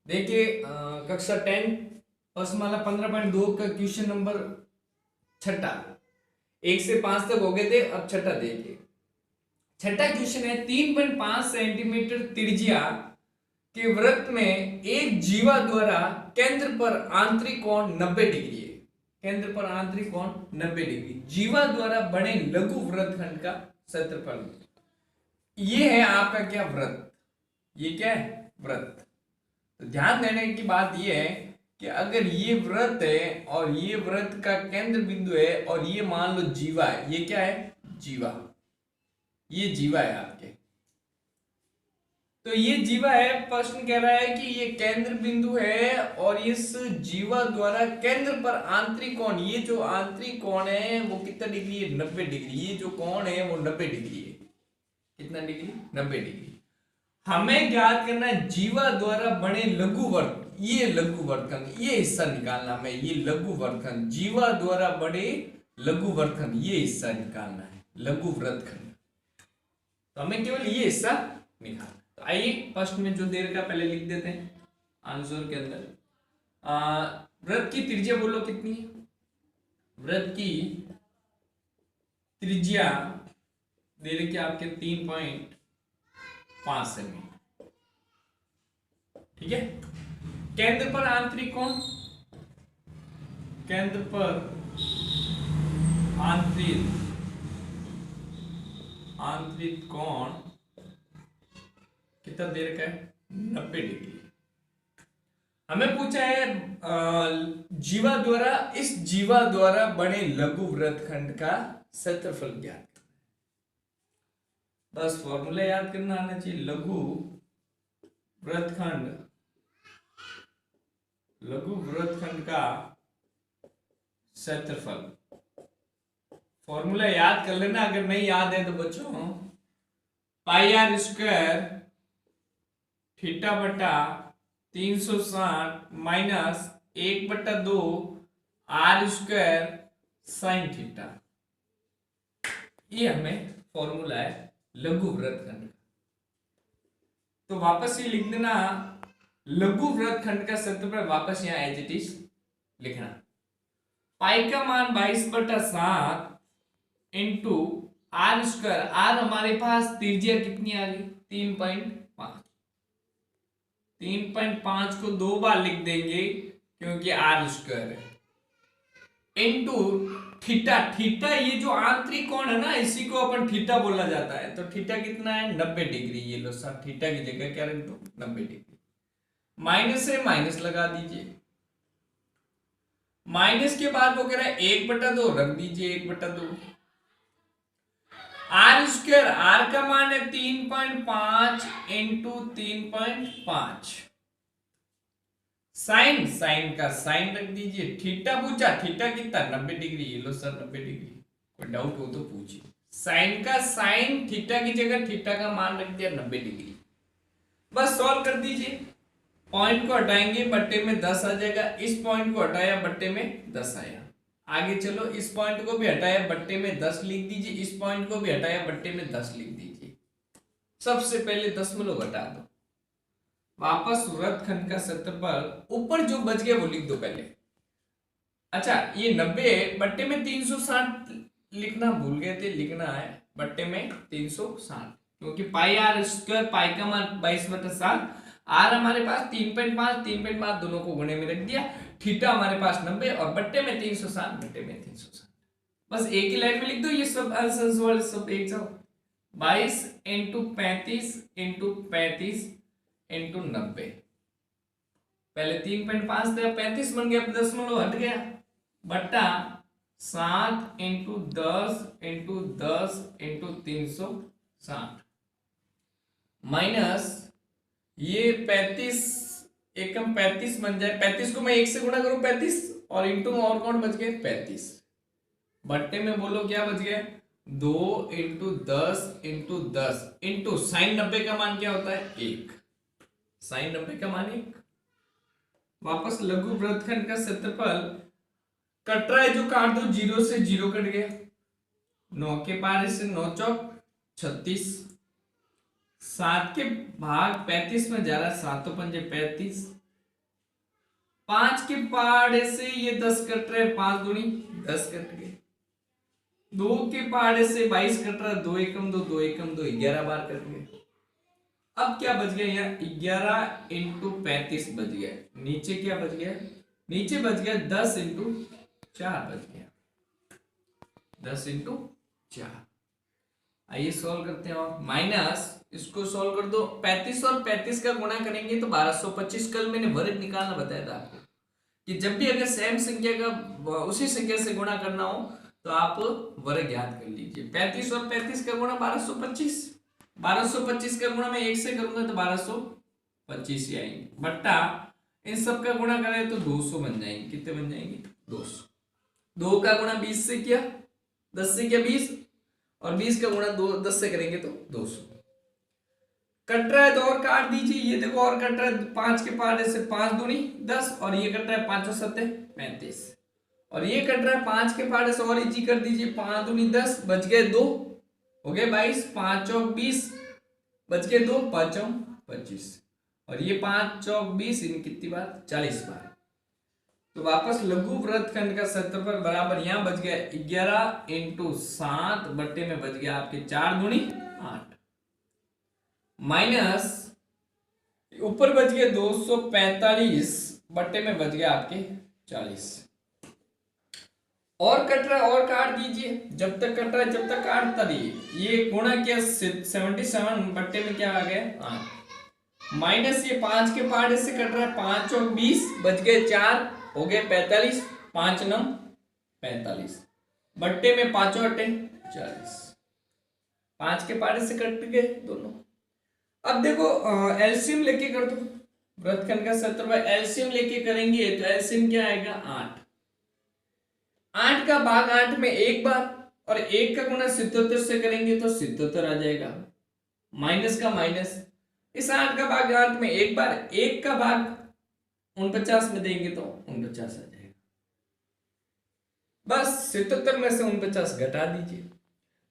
देखिए कक्षा 10 पसमाला 15.2 का क्वेश्चन नंबर छठा। 1 से 5 तक हो गए थे, अब छठा देखिए। छठा क्वेश्चन है 3.5 सेंटीमीटर त्रिज्या के वृत्त में एक जीवा द्वारा केंद्र पर आंतरिक कोण 90 डिग्री है। केंद्र पर आंतरिक कोण 90 डिग्री, जीवा द्वारा बने लघु वृत्तखंड का क्षेत्रफल। ये है आपका क्या वृत्त, ये क्या है वृत्त। तो ध्यान देने की बात यह है कि अगर ये वृत्त है और ये वृत्त का केंद्र बिंदु है और ये मान लो जीवा है, ये क्या है जीवा, ये जीवा है आपके। तो ये जीवा है, प्रश्न कह रहा है कि ये केंद्र बिंदु है और इस जीवा द्वारा केंद्र पर आंतरिक कोण, ये जो आंतरिक कोण है वो कितना डिग्री है 90 डिग्री। ये जो कोण है वो 90 डिग्री है। कितना डिग्री 90 डिग्री। हमें ज्ञात करना है जीवा द्वारा बने लघु वर्ग, ये लघु वर्गखंड, ये हिस्सा निकालना हमें, ये लघु वर्गखंड जीवा द्वारा बड़े लघु वर्गखंड, ये हिस्सा निकालना है लघु वृत्तखंड। तो हमें केवल ये हिस्सा निकालना। तो आइए फर्स्ट में जो देर का पहले लिख देते हैं आंसर के अंदर। वृत्त की त्रिज्या बोलो कितनी है, वृत्त की त्रिज्या दे रखी आपके 3.5 सेमी। ठीक है। केंद्र पर आंतरिक कोण, केंद्र पर आंतरिक कोण कितना दे रखा है 90 डिग्री। हमें पूछा है जीवा द्वारा, इस जीवा द्वारा बने लघु वृत्तखंड का क्षेत्रफल ज्ञात। बस फॉर्मूला याद करना आना चाहिए। लघु वृत्तखंड, लघु वृत्तखंड का क्षेत्रफल, फॉर्मूला याद कर लेना। अगर नहीं याद है तो बच्चों पाई आर स्क्वायर थीटा बटा 360 minus 1/2 R square sine theta, ये हमें फॉर्मूला है लघु वृत्तखंड। तो वापस ये लिख देना लघु वृत्तखंड का क्षेत्रफल, वापस यहां एज इट इज लिखना। पाई का मान 22/7 इंटू आर स्क्वायर, आर हमारे पास त्रिज्या कितनी आ गई 3.5, 3.5 को 2 बार लिख देंगे क्योंकि आर स्क्वायर है, इंटू थीटा। थीटा ये जो आंतरिक कोण है ना, इसी को अपन थीटा बोला जाता है। तो थीटा कितना है 90 डिग्री। ये लो सर, थीटा की जगह क्या रख दो 90 डिग्री। माइनस से माइनस लगा दीजिए, माइनस के बाद वो कह रहा है 1/2 रख दीजिए, 1/2 आर स्क्वायर, आर का मान है 3.5 इंटू 3.5, साइन, साइन का साइन रख दीजिए, थीटा पूछा, थीटा कितना 90 डिग्री। ये लो सर 90 डिग्री, कोई डाउट हो तो पूछिए। साइन का साइन, थीटा की जगह थीटा का मान रख दिया 90 डिग्री। बस सॉल्व कर दीजिए। पॉइंट को हटाएंगे बट्टे में 10 आ जाएगा, इस पॉइंट को हटाया बट्टे में 10 आया। आगे चलो, इस पॉइंट को भी हटाया बट्टे में 10 लिख दीजिए, इस पॉइंट को भी हटाया बट्टे में 10 लिख दीजिए। सबसे पहले दशमलव घटा दो, वापस वृत्तखंड का क्षेत्रफल ऊपर जो बच गया वो लिख दो पहले। अच्छा, ये 90 बट्टे में 360 लिखना भूल गए थे, लिखना है बट्टे में 360, क्योंकि पाई आर स्क्वायर, पाई का मान 22/7, आर हमारे पास 3.5, 3.5 दोनों को गुणे में रख दिया, थीटा हमारे पास 90 और बट्टे में 360, बट्टे में 360। बस एक ही लाइन में लिख दो, ये सब आंसर सब एक जाओ। 22 इंटू 35 इंटू 35 इंटू 90, पहले 3.5 था 35 बन गया, दशमलव हट गया, बट्टा 7 इंटू 10 इंटू 10 इंटू 360 माइनस ये 35 एकम 35 बन जाए, 35 को मैं 1 से गुणा करूं 35 और इंटू में और कौन बच गए 35, बट्टे में बोलो क्या बच गया 2 इंटू 10 इंटू 10 इंटू साइन 90 का मान क्या होता है 1, साइन 90 का मान 1। वापस लघु वृत्तखंड का क्षेत्रफल कट रहा है जो काट दो, 0 से 0 कट गया, 9 के पार से 9 चौक 36, 7 के भाग 35 में जा रहा है, 7 तो 5 35, 5 के पहाड़े से ये 10 कट रहे, 5 दूनी 10 कट गए। 2 के पहाड़े से 22 कट रहा, 2 एकम 2, 2 एकम 2, 11 बार कट गए। अब क्या बच गया यहाँ, 11 इंटू 35 बच गया। नीचे क्या बच गया, नीचे बच गया 10 इंटू 4 बच गया, 10 इंटू 4। आइए सॉल्व करते हैं। और माइनस इसको सॉल्व कर दो, 35 और 35 का गुणा करेंगे तो 1225। कल मैंने वर्ग निकालना बताया था आपको कि जब भी अगर सेम संख्या का उसी संख्या से गुणा करना हो तो आप वर्ग याद कर लीजिए। 35 और 35 का गुणा 1225, 1225 का गुणा मैं 1 से करूंगा तो 1225 ही आएंगे, बट्टा इन सब का गुणा करें तो 200 बन जाएंगे। कितने बन जाएंगे, 200। 2 का गुणा 20 से किया, 10 से किया 20, और 20 का गुणा 10 से करेंगे तो 200। कट रहा है तो और काट दीजिए, ये देखो और कट रहा है, 5 के पहाड़े से 5 दूनी 10, और ये कट रहा है 5 और 7 35, और ये कट रहा है 5 के पहाड़े से और इजी कर दीजिए, 5 दूनी 10, बच गए 2, हो गए 22, 5 चौक 20, बच गए 2, 5 चौक 25, और ये 5 चौक 20, इन कितनी बार, 40 बार। तो वापस लघु वृत्तखंड का क्षेत्रफल बराबर यहाँ बच गया 11 इंटू 7 बट्टे में बच गया आपके 4 दूनी 8, माइनस ऊपर बच गया 245 बट्टे में बच गया आपके 40। और कट रहा है और काट दीजिए, जब तक कट रहा है जब तक काटता रहिए। ये गुणा किया 77 बट्टे में क्या आ गया 8, माइनस ये 5 के पहाड़े से कट रहा है, 5 चौक 20, बच गए 4, हो गए 45, 5 नम 45, बट्टे में 5 अट्टे 40, 5 के पहाड़े से कट गए दोनों। अब देखो एलसीएम लेके कर दो, वृत्तखंड का क्षेत्रफल एलसीएम लेके करेंगे तो एलसीएम क्या आएगा 8, 8 का भाग 8 में एक बार, और 1 का गुणा 77 से करेंगे तो 77 आ जाएगा, माइनस का माइनस, इस 8 का भाग 8 में एक बार, 1 का भाग 49 में देंगे तो 49 आ जाएगा। बस 77 में से 49 घटा दीजिए,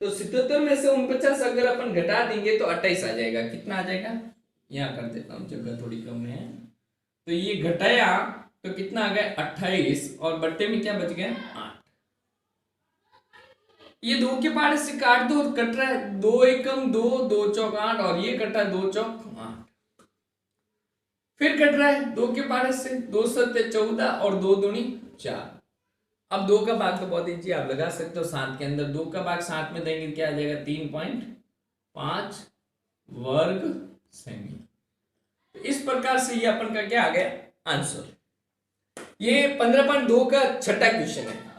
तो 77 में से 49 अगर अपन घटा देंगे तो 28 आ जाएगा। कितना आ जाएगा, यहाँ कर देता हूँ, जगह थोड़ी कम है, तो ये घटाया तो कितना आ गया 28, और बट्टे में क्या बच गया 8। ये 2 के पहाड़े से काट दो, कट रहा है 2 एकम 2, 2 चौक 8, और ये कटा 2 चौक 8, फिर कट रहा है 2 के पहाड़े से 2 सत्ते 14, और 2 दूनी 4। अब 2 का भाग तो बहुत दीजिए, आप लगा सकते हो 7 के अंदर 2 का भाग 7 में देंगे क्या आ जाएगा 3.5 वर्ग सेमी। इस प्रकार से ये अपन का क्या आ गया आंसर। ये 15.2 का छठा क्वेश्चन है।